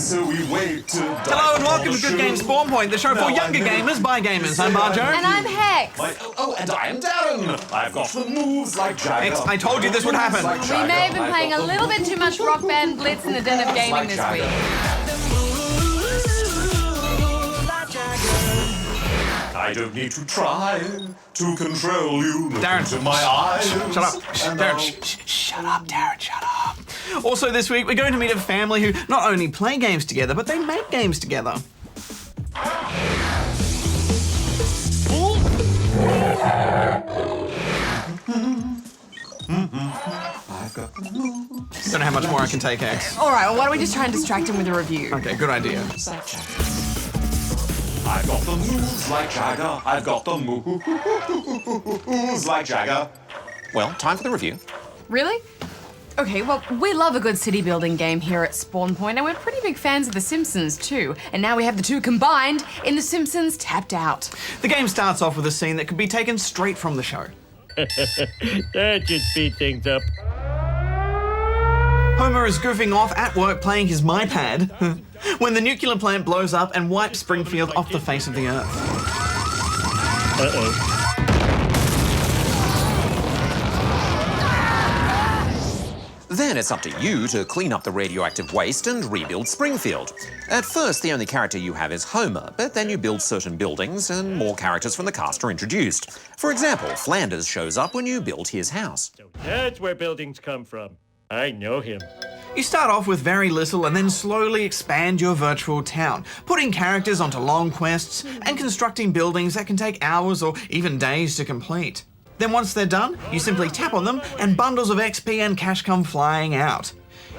so we wait to die. Hello and welcome to Good Games Spawn Point, the show for younger gamers by gamers. I'm Bajo. And I'm Hex. And I am D.A.R.R.E.N. I've got the moves like Jagger. Hex, I told you this would happen. We may have been playing a little bit too much Rock Band Blitz in the den of gaming this week. I don't need to try to control you. Look D.A.R.R.E.N. into my eyes. Shut up. D.A.R.R.E.N. Shut up, D.A.R.R.E.N. Shut up. Also this week, we're going to meet a family who not only play games together, but they make games together. Don't know how much more I can take, Hex. All right, well, why don't we just try and distract him with a review? Okay, good idea. I've got the moves like Jagger. I've got the moves like Jagger. Well, time for the review. Really? Okay, well, we love a good city building game here at Spawn Point, and we're pretty big fans of The Simpsons too. And now we have the two combined in The Simpsons Tapped Out. The game starts off with a scene that could be taken straight from the show. That should speed things up. Homer is goofing off at work playing his MyPad when the nuclear plant blows up and wipes Springfield off the face of the earth. Uh-oh. Then it's up to you to clean up the radioactive waste and rebuild Springfield. At first, the only character you have is Homer, but then you build certain buildings and more characters from the cast are introduced. For example, Flanders shows up when you build his house. So that's where buildings come from. I know him. You start off with very little and then slowly expand your virtual town, putting characters onto long quests and constructing buildings that can take hours or even days to complete. Then once they're done, you simply tap on them and bundles of XP and cash come flying out.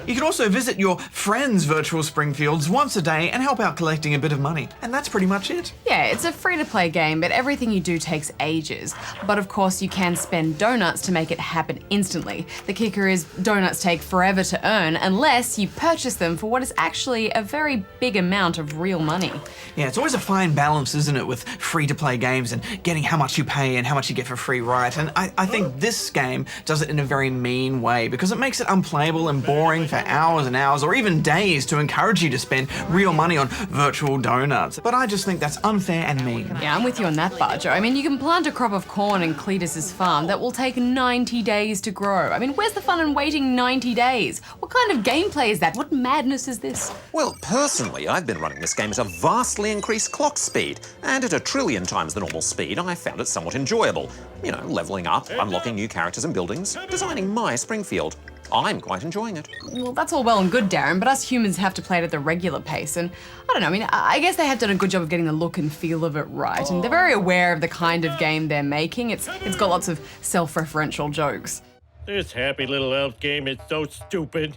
You can also visit your friends' virtual Springfields once a day and help out collecting a bit of money. And that's pretty much it. Yeah, it's a free-to-play game, but everything you do takes ages. But of course, you can spend donuts to make it happen instantly. The kicker is donuts take forever to earn unless you purchase them for what is actually a very big amount of real money. Yeah, it's always a fine balance, isn't it, with free-to-play games and getting how much you pay and how much you get for free, right? And I think this game does it in a very mean way because it makes it unplayable and boring for hours and hours or even days to encourage you to spend real money on virtual donuts. But I just think that's unfair and mean. Yeah, I'm with you on that, Bajo. I mean, you can plant a crop of corn in Cletus's farm that will take 90 days to grow. I mean, where's the fun in waiting 90 days? What kind of gameplay is that? What madness is this? Well, personally, I've been running this game at a vastly increased clock speed, and at 1 trillion times the normal speed, I found it somewhat enjoyable. You know, leveling up, unlocking new characters and buildings, designing my Springfield. I'm quite enjoying it. Well, that's all well and good, D.A.R.R.E.N., but us humans have to play it at the regular pace, and I don't know, I mean, I guess they have done a good job of getting the look and feel of it right, and they're very aware of the kind of game they're making. It's got lots of self-referential jokes. This happy little elf game is so stupid.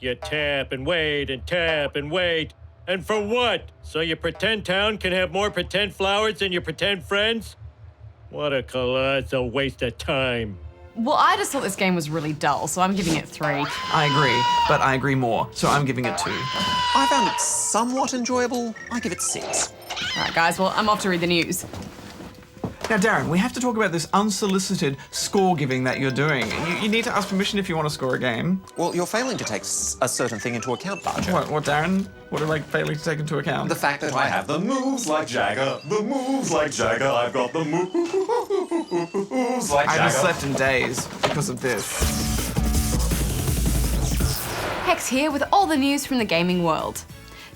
You tap and wait and tap and wait. And for what? So your pretend town can have more pretend flowers than your pretend friends? What a colossal waste of time. Well, I just thought this game was really dull, so I'm giving it 3. I agree, but I agree more, so I'm giving it 2. I found it somewhat enjoyable. I give it 6. All right, guys, well, I'm off to read the news. Now, D.A.R.R.E.N., we have to talk about this unsolicited score giving that you're doing. You need to ask permission if you want to score a game. Well, you're failing to take a certain thing into account, Bajo. What, D.A.R.R.E.N.? What am I failing to take into account? The fact that I have the moves like Jagger. The moves like Jagger. I've got the moves like I Jagger. haven't slept in days because of this. Hex here with all the news from the gaming world.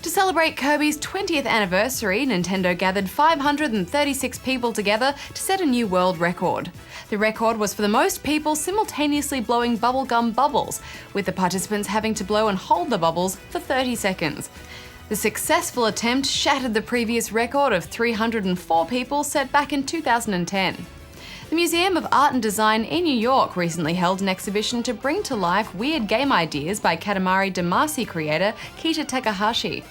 To celebrate Kirby's 20th anniversary, Nintendo gathered 536 people together to set a new world record. The record was for the most people simultaneously blowing bubblegum bubbles, with the participants having to blow and hold the bubbles for 30 seconds. The successful attempt shattered the previous record of 304 people set back in 2010. The Museum of Art and Design in New York recently held an exhibition to bring to life weird game ideas by Katamari Damacy creator Kita Takahashi.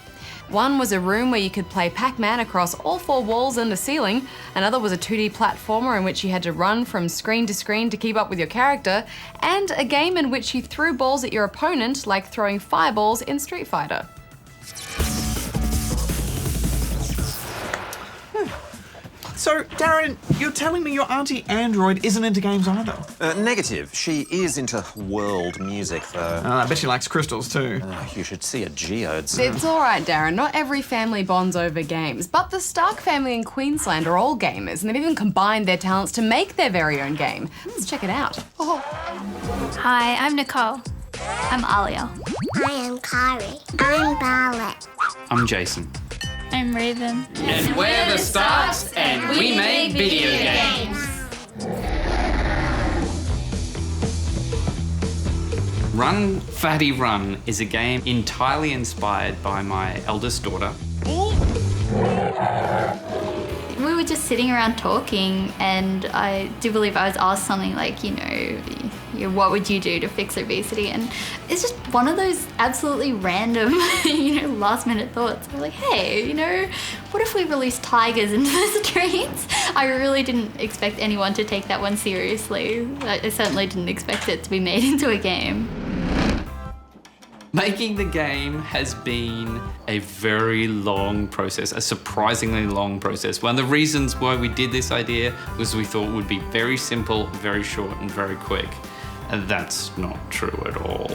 One was a room where you could play Pac-Man across all 4 walls and a ceiling. Another was a 2D platformer in which you had to run from screen to screen to keep up with your character, and a game in which you threw balls at your opponent like throwing fireballs in Street Fighter. So, Darren, you're telling me your auntie Android isn't into games either? Negative. She is into world music, though. I bet she likes crystals too. You should see a geodes. It's all right, Darren. Not every family bonds over games, but the Stark family in Queensland are all gamers, and they've even combined their talents to make their very own game. Let's check it out. Hi, I'm Nicole. I'm Alia. I am Kari. I'm Barlett. I'm Jason. I'm Raven. And we're the Starks, and we make video games. Run, Fatty Run is a game entirely inspired by my eldest daughter. We were just sitting around talking, and I do believe I was asked something like, what would you do to fix obesity? And it's just one of those absolutely random, last minute thoughts. I'm like, hey, what if we released tigers into the streets? I really didn't expect anyone to take that one seriously. I certainly didn't expect it to be made into a game. Making the game has been a very long process, a surprisingly long process. One of the reasons why we did this idea was we thought it would be very simple, very short, and very quick. And that's not true at all.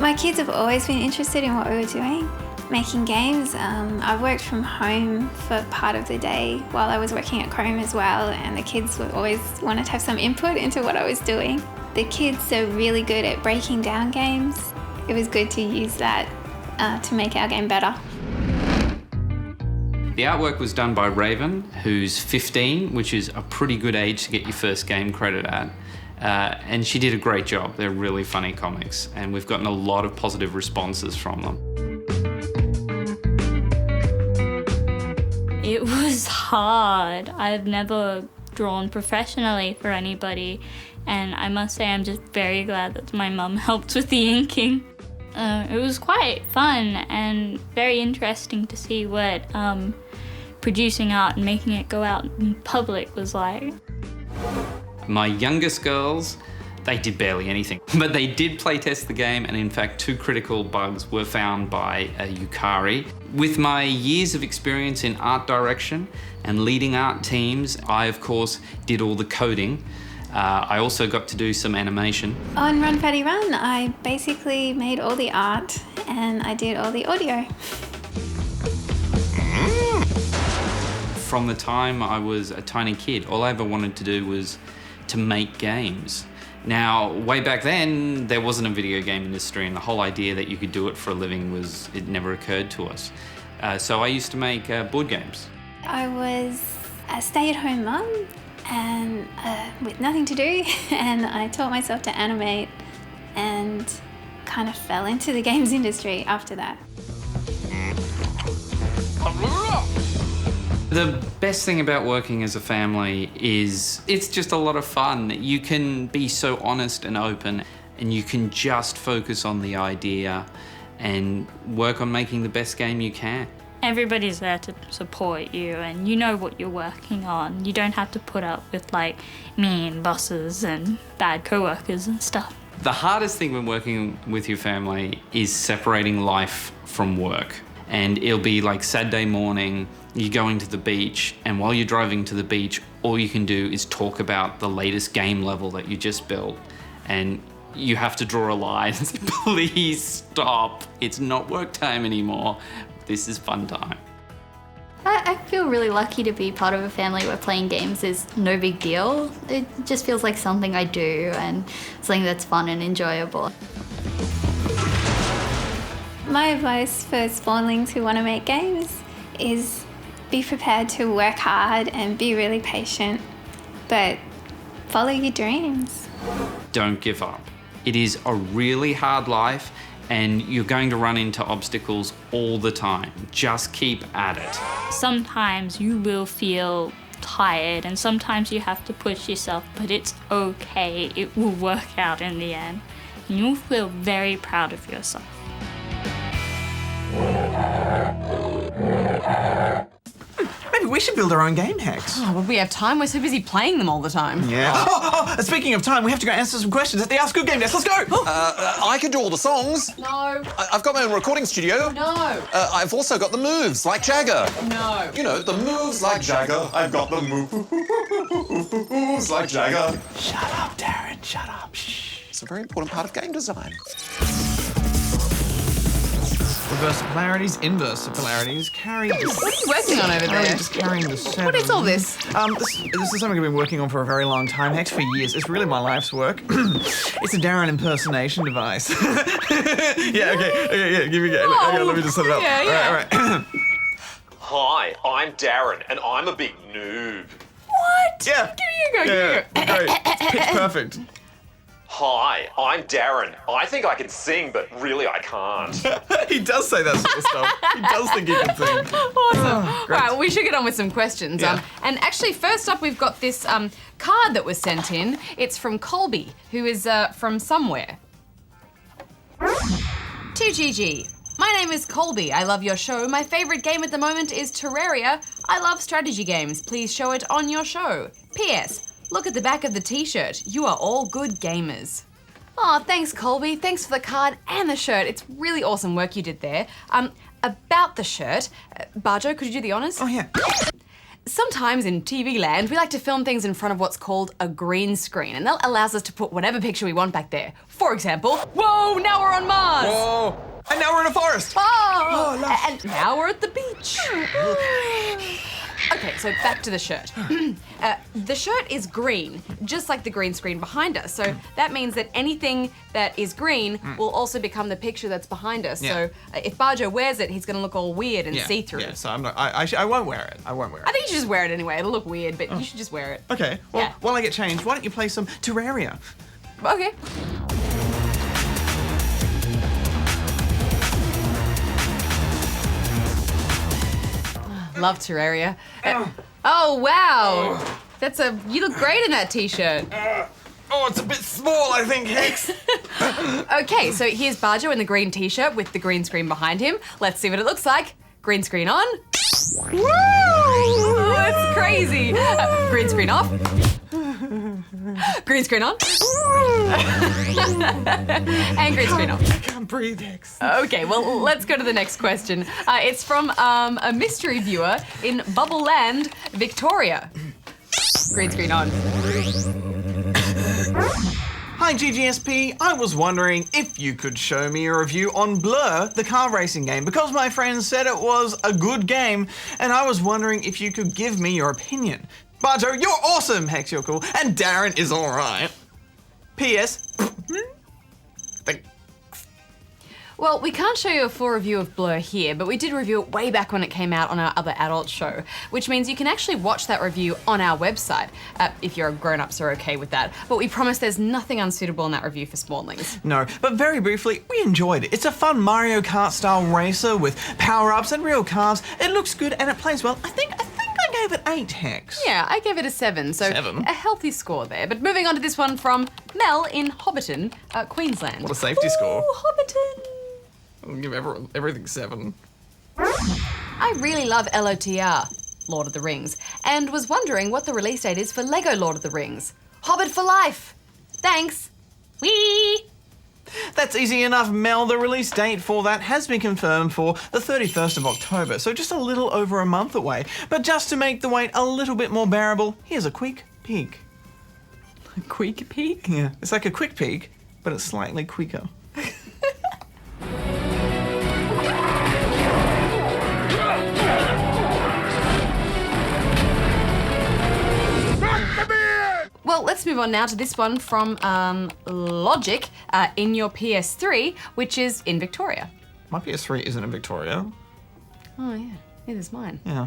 My kids have always been interested in what we were doing, making games. I worked from home for part of the day while I was working at Chrome as well, and the kids would always wanted to have some input into what I was doing. The kids are really good at breaking down games. It was good to use that to make our game better. The artwork was done by Raven, who's 15, which is a pretty good age to get your first game credit at. And she did a great job. They're really funny comics, and we've gotten a lot of positive responses from them. It was hard. I've never drawn professionally for anybody, and I must say I'm just very glad that my mum helped with the inking. It was quite fun and very interesting to see what producing art and making it go out in public was like. My youngest girls, they did barely anything, but they did play test the game, and in fact 2 critical bugs were found by D.A.R.R.E.N. With my years of experience in art direction and leading art teams, I of course did all the coding. I also got to do some animation. On Run Fatty Run, I basically made all the art and I did all the audio. From the time I was a tiny kid, all I ever wanted to do was to make games. Now, way back then, there wasn't a video game industry, and the whole idea that you could do it for a living it never occurred to us. So I used to make board games. I was a stay-at-home mum and with nothing to do, and I taught myself to animate and kind of fell into the games industry after that. The best thing about working as a family is it's just a lot of fun. You can be so honest and open, and you can just focus on the idea and work on making the best game you can. Everybody's there to support you, and you know what you're working on. You don't have to put up with mean bosses and bad co-workers and stuff. The hardest thing when working with your family is separating life from work. And it'll be like Saturday morning, you're going to the beach, and while you're driving to the beach, all you can do is talk about the latest game level that you just built. And you have to draw a line and say, please stop. It's not work time anymore. This is fun time. I feel really lucky to be part of a family where playing games is no big deal. It just feels like something I do and something that's fun and enjoyable. My advice for spawnlings who want to make games is be prepared to work hard and be really patient, but follow your dreams. Don't give up. It is a really hard life, and you're going to run into obstacles all the time. Just keep at it. Sometimes you will feel tired, and sometimes you have to push yourself, but it's okay. It will work out in the end. And you'll feel very proud of yourself. Maybe we We should build our own game, Hex. Oh, would we have time? We're so busy playing them all the time. Yeah. Speaking of time, we have to go answer some questions at the Ask Good Game Desk. Let's go! I can do all the songs. No. I've got my own recording studio. No. I've also got the moves, like Jagger. No. You know, the moves like Jagger. I've got the moves like Jagger. Shut up, Darren. Shut up. Shh. It's a very important part of game design. Reverse polarities, inverse polarities, carry... What are you working on over there? Just carrying the 7. What is all this? This is something I've been working on for a very long time, Hex, for years. It's really my life's work. It's a Darren impersonation device. Yeah, give me a go. Okay, let me just set it up. Yeah. All right. Hi, I'm Darren, and I'm a big noob. What? Yeah. Give me a go. Great. It's pitch perfect. Hi, I'm Darren. I think I can sing, but really I can't. He does say that sort of stuff. He does think he can sing. Awesome. All right, well, we should get on with some questions. Yeah. And actually, first up, we've got this card that was sent in. It's from Colby, who is from somewhere. To Gigi. My name is Colby. I love your show. My favorite game at the moment is Terraria. I love strategy games. Please show it on your show. P.S. Look at the back of the t-shirt. You are all good gamers. Oh, thanks, Colby. Thanks for the card and the shirt. It's really awesome work you did there. About the shirt, Bajo, could you do the honours? Oh, yeah. Sometimes in TV land, we like to film things in front of what's called a green screen, and that allows us to put whatever picture we want back there. For example, whoa, now we're on Mars! Whoa. And now we're in a forest. Oh, and now we're at the beach. Okay, so back to the shirt. The shirt is green, just like the green screen behind us. So that means that anything that is green will also become the picture that's behind us. Yeah. So if Bajo wears it, he's going to look all weird and see-through. Yeah, so I'm not, I won't wear it. I won't wear it. I think you should just wear it anyway. It'll look weird, but you should just wear it. Okay, well, Yeah. while I get changed, why don't you play some Terraria? Okay. Love Terraria. Oh, wow. You look great in that t-shirt. It's a bit small, I think, Hex. Okay, so here's Bajo in the green t-shirt with the green screen behind him. Let's see what it looks like. Green screen on. Woo! That's crazy. Green screen off. Green screen on. And green screen off. I can't breathe, Hex. Okay, well, let's go to the next question. It's from a mystery viewer in Bubble Land, Victoria. Green screen on. Hi, GGSP. I was wondering if you could show me a review on Blur, the car racing game, because my friends said it was a good game, and I was wondering if you could give me your opinion. Bajo, you're awesome, Hex, you're cool, and Darren is alright. P.S. Well, we can't show you a full review of Blur here, but we did review it way back when it came out on our other adult show, which means you can actually watch that review on our website, if your grown-ups are okay with that. But we promise there's nothing unsuitable in that review for smallings. No, but very briefly, we enjoyed it. It's a fun Mario Kart-style racer with power-ups and real cars. It looks good and it plays well. I think I gave it 8, Hex. Yeah, I gave it a 7, so 7? a healthy score there. But moving on to this one from Mel in Hobbiton, Queensland. What a safety score. Hobbiton! I'll give everything 7. I really love LOTR, Lord of the Rings, and was wondering what the release date is for Lego Lord of the Rings. Hobbit for life! Thanks! Whee! That's easy enough, Mel. The release date for that has been confirmed for the 31st of October, so just a little over a month away. But just to make the wait a little bit more bearable, here's a quick peek. A quick peek? Yeah, it's like a quick peek, but it's slightly quicker. Well, let's move on now to this one from Logic in your PS3, which is in Victoria. My PS3 isn't in Victoria. Oh, yeah. Neither is mine. Yeah.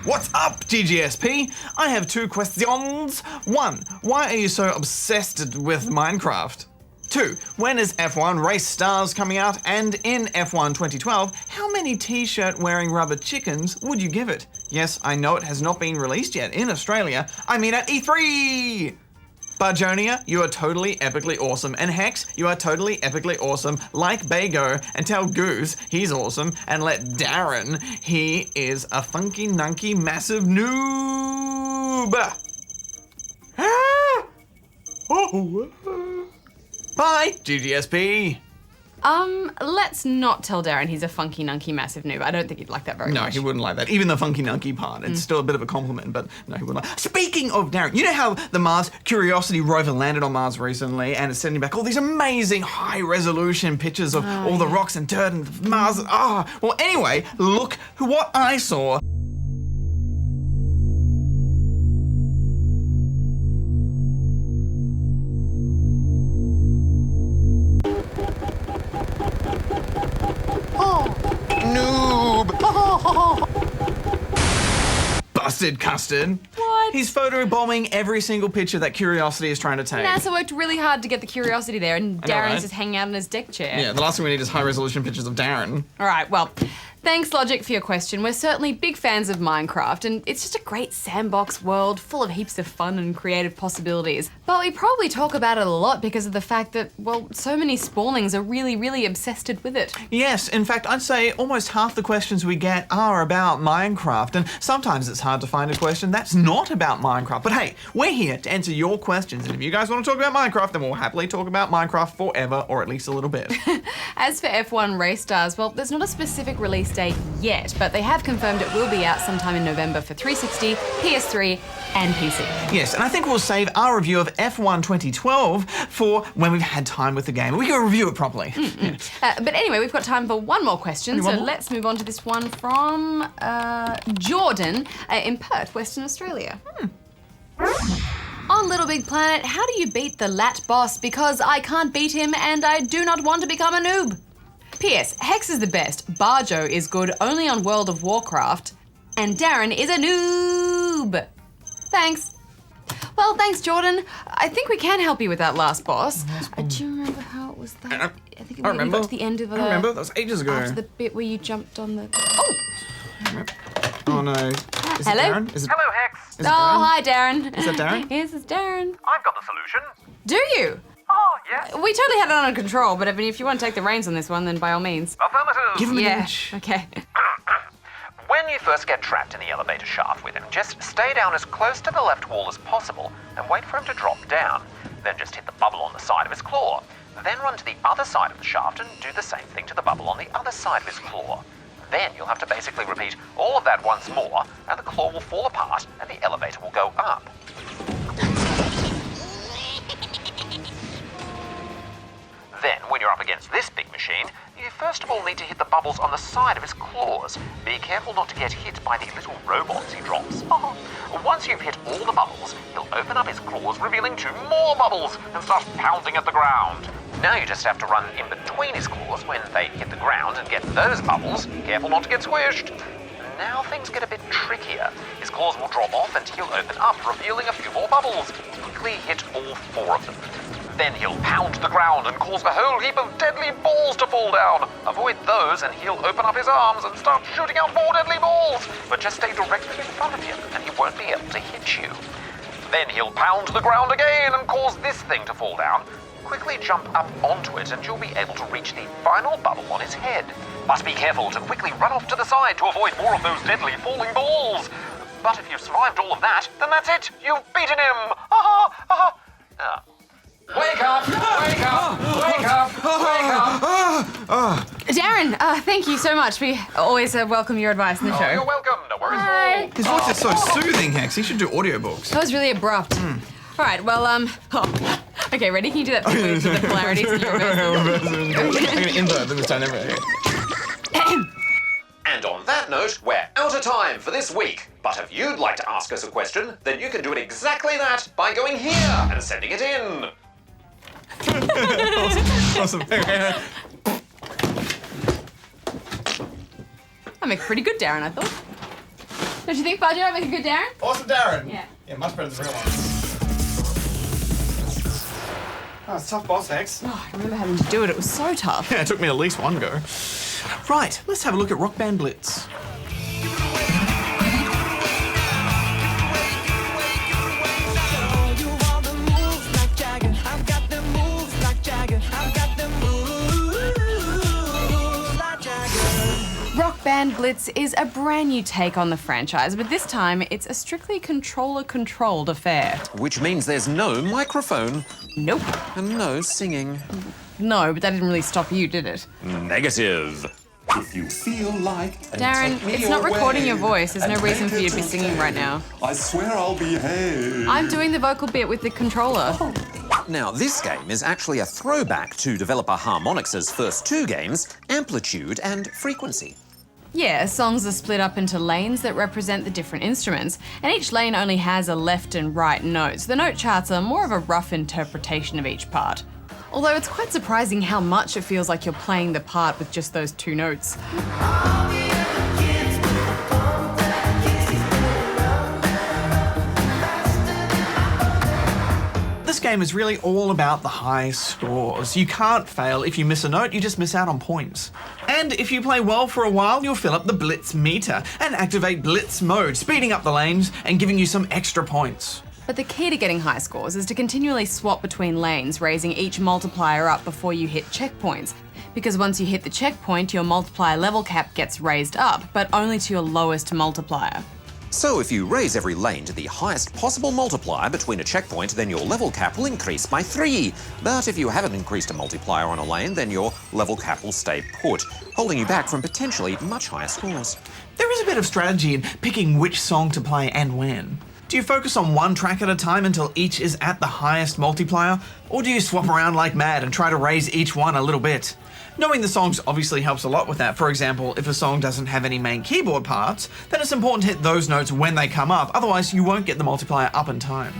What's up, GGSP? I have 2 questions. 1, why are you so obsessed with Minecraft? 2, when is F1 Race Stars coming out? And in F1 2012, how many t-shirt wearing rubber chickens would you give it? Yes, I know it has not been released yet in Australia. I mean at E3! Barjonia, you are totally epically awesome. And Hex, you are totally epically awesome. Like Bago, and tell Goose he's awesome. And let D.A.R.R.E.N, he is a funky, nunky, massive noob. Ah! Oh. Bye, GGSP. Let's not tell D.A.R.R.E.N he's a funky, nunky, massive noob. I don't think he'd like that very much. No, he wouldn't like that. Even the funky, nunky part. It's still a bit of a compliment, but no, he wouldn't like. Speaking of D.A.R.R.E.N, you know how the Mars Curiosity rover landed on Mars recently and it's sending back all these amazing high-resolution pictures of all the rocks and dirt and Mars. Well, anyway, look what I saw. Busted Custard. What? He's photobombing every single picture that Curiosity is trying to take. NASA worked really hard to get the Curiosity there, and D.A.R.R.E.N's right? just hanging out in his deck chair. Yeah, the last thing we need is high-resolution pictures of D.A.R.R.E.N. All right, well, thanks, Logic, for your question. We're certainly big fans of Minecraft, and it's just a great sandbox world full of heaps of fun and creative possibilities. But we probably talk about it a lot because of the fact that, well, so many spawnings are really, really obsessed with it. Yes, in fact, I'd say almost half the questions we get are about Minecraft, and sometimes it's hard to find a question that's not about Minecraft. But hey, we're here to answer your questions, and if you guys want to talk about Minecraft, then we'll happily talk about Minecraft forever, or at least a little bit. As for F1 Race Stars, well, there's not a specific release date yet, but they have confirmed it will be out sometime in November for 360, PS3, and PC. Yes, and I think we'll save our review of F1 2012 for when we've had time with the game. We can review it properly. But anyway, we've got time for one more question, so let's move on to this one from Jordan in Perth, Western Australia. On Little Big Planet, how do you beat the Lat boss? Because I can't beat him and I do not want to become a noob. P.S. Hex is the best, Bajo is good only on World of Warcraft, and D.A.R.R.E.N is a noob. Thanks. Well, thanks, Jordan. I think we can help you with that last boss. Do you remember how it was that? I think when you got to the end of the... I remember, that was ages ago. After the bit where you jumped on the... Oh! Oh no. Is Hello? it D.A.R.R.E.N? Is it... Hello, Hex. Is it Oh, D.A.R.R.E.N? hi, D.A.R.R.E.N. Is that D.A.R.R.E.N? Yes, it's D.A.R.R.E.N. I've got the solution. Do you? Oh, yes. We totally had it under control, but I mean, if you want to take the reins on this one, then by all means. Affirmative. Give him an Yeah, inch. okay. When you first get trapped in the elevator shaft with him, just stay down as close to the left wall as possible and wait for him to drop down. Then just hit the bubble on the side of his claw. Then run to the other side of the shaft and do the same thing to the bubble on the other side of his claw. Then you'll have to basically repeat all of that once more, and the claw will fall apart and the elevator will go up. Then, when you're up against this big machine, you first of all need to hit the bubbles on the side of his claws. Be careful not to get hit by the little robots he drops. Once you've hit all the bubbles, he'll open up his claws, revealing 2 more bubbles, and start pounding at the ground. Now you just have to run in between his claws when they hit the ground and get those bubbles. Careful not to get squished. Now things get a bit trickier. His claws will drop off and he'll open up, revealing a few more bubbles. Quickly hit all 4 of them. Then he'll pound the ground and cause a whole heap of deadly balls to fall down. Avoid those and he'll open up his arms and start shooting out more deadly balls. But just stay directly in front of him and he won't be able to hit you. Then he'll pound the ground again and cause this thing to fall down. Quickly jump up onto it and you'll be able to reach the final bubble on his head. But be careful to quickly run off to the side to avoid more of those deadly falling balls. But if you've survived all of that, then that's it. You've beaten him. Wake up! Wake up! Wake up! Wake up! D.A.R.R.E.N, thank you so much. We always welcome your advice in the show. You're welcome. No worries. Hi. His voice is so soothing, Hex. He should do audiobooks. That was really abrupt. All right, well, okay, ready? Can you do that with the polarities? I'm going to invert them this time. And on that note, we're out of time for this week. But if you'd like to ask us a question, then you can do it exactly that by going here and sending it in. Awesome. I make a pretty good D.A.R.R.E.N, I thought. Don't you think, Bajo? I make a good D.A.R.R.E.N? Awesome, D.A.R.R.E.N. Yeah. Much better than the real one. Oh, it's a tough boss, Hex. Oh, I remember having to do it. It was so tough. Yeah, it took me at least one go. Right, let's have a look at Rock Band Blitz. Band Blitz is a brand new take on the franchise, but this time it's a strictly controller-controlled affair. Which means there's no microphone. Nope. And no singing. No, but that didn't really stop you, did it? Negative. If you feel like Darren, it's not recording your voice. There's no reason for you to be singing right now. I swear I'll behave. I'm doing the vocal bit with the controller. Now, this game is actually a throwback to developer Harmonix's first two games, Amplitude and Frequency. Yeah, songs are split up into lanes that represent the different instruments, and each lane only has a left and right note, so the note charts are more of a rough interpretation of each part. Although it's quite surprising how much it feels like you're playing the part with just those two notes. This game is really all about the high scores. You can't fail. If you miss a note, you just miss out on points. And if you play well for a while, you'll fill up the Blitz meter and activate Blitz mode, speeding up the lanes and giving you some extra points. But the key to getting high scores is to continually swap between lanes, raising each multiplier up before you hit checkpoints. Because once you hit the checkpoint, your multiplier level cap gets raised up, but only to your lowest multiplier. So if you raise every lane to the highest possible multiplier between a checkpoint, then your level cap will increase by 3. But if you haven't increased a multiplier on a lane, then your level cap will stay put, holding you back from potentially much higher scores. There is a bit of strategy in picking which song to play and when. Do you focus on one track at a time until each is at the highest multiplier? Or do you swap around like mad and try to raise each one a little bit? Knowing the songs obviously helps a lot with that. For example, if a song doesn't have any main keyboard parts, then it's important to hit those notes when they come up, otherwise you won't get the multiplier up in time.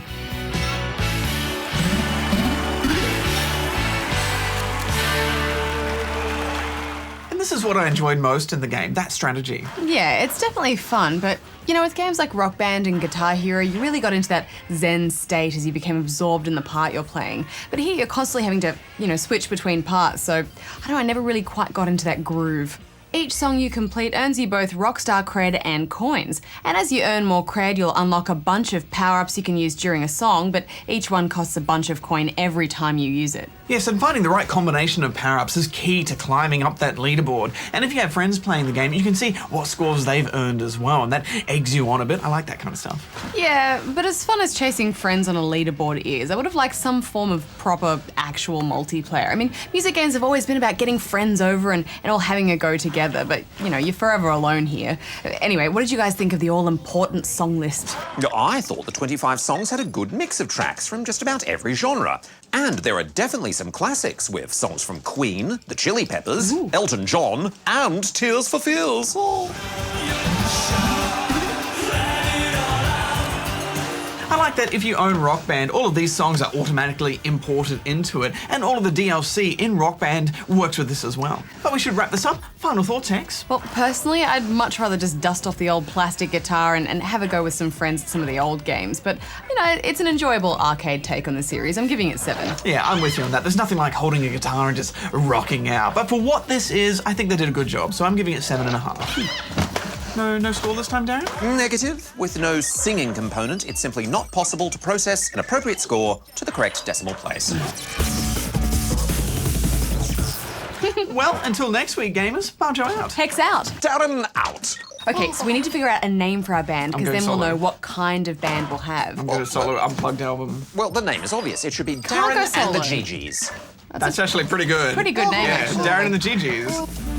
This is what I enjoyed most in the game, that strategy. Yeah, it's definitely fun, but you know, with games like Rock Band and Guitar Hero, you really got into that zen state as you became absorbed in the part you're playing. But here you're constantly having to, switch between parts, so I never really quite got into that groove. Each song you complete earns you both Rockstar cred and coins, and as you earn more cred, you'll unlock a bunch of power-ups you can use during a song, but each one costs a bunch of coin every time you use it. Yes, and finding the right combination of power-ups is key to climbing up that leaderboard. And if you have friends playing the game, you can see what scores they've earned as well, and that eggs you on a bit. I like that kind of stuff. Yeah, but as fun as chasing friends on a leaderboard is, I would have liked some form of proper, actual multiplayer. I mean, music games have always been about getting friends over and all having a go together. But, you're forever alone here. Anyway, what did you guys think of the all-important song list? I thought the 25 songs had a good mix of tracks from just about every genre. And there are definitely some classics with songs from Queen, the Chili Peppers, Elton John, and Tears for Fears. I like that if you own Rock Band, all of these songs are automatically imported into it, and all of the DLC in Rock Band works with this as well. But we should wrap this up. Final thoughts, Hex? Well, personally, I'd much rather just dust off the old plastic guitar and have a go with some friends at some of the old games. But, it's an enjoyable arcade take on the series. I'm giving it 7. Yeah, I'm with you on that. There's nothing like holding a guitar and just rocking out. But for what this is, I think they did a good job, so I'm giving it 7.5. No score this time, Darren? Negative. With no singing component, it's simply not possible to process an appropriate score to the correct decimal place. Well, until next week, gamers, Banjo out. Hex out. Darren out. Okay, so we need to figure out a name for our band, because then we'll solo. know what kind of band we'll have. I'm going to solo Unplugged album. Well, the name is obvious. It should be Can't go Darren and the solo. GGs. That's actually pretty good. Pretty good name, Yeah, actually. Darren and the GGs.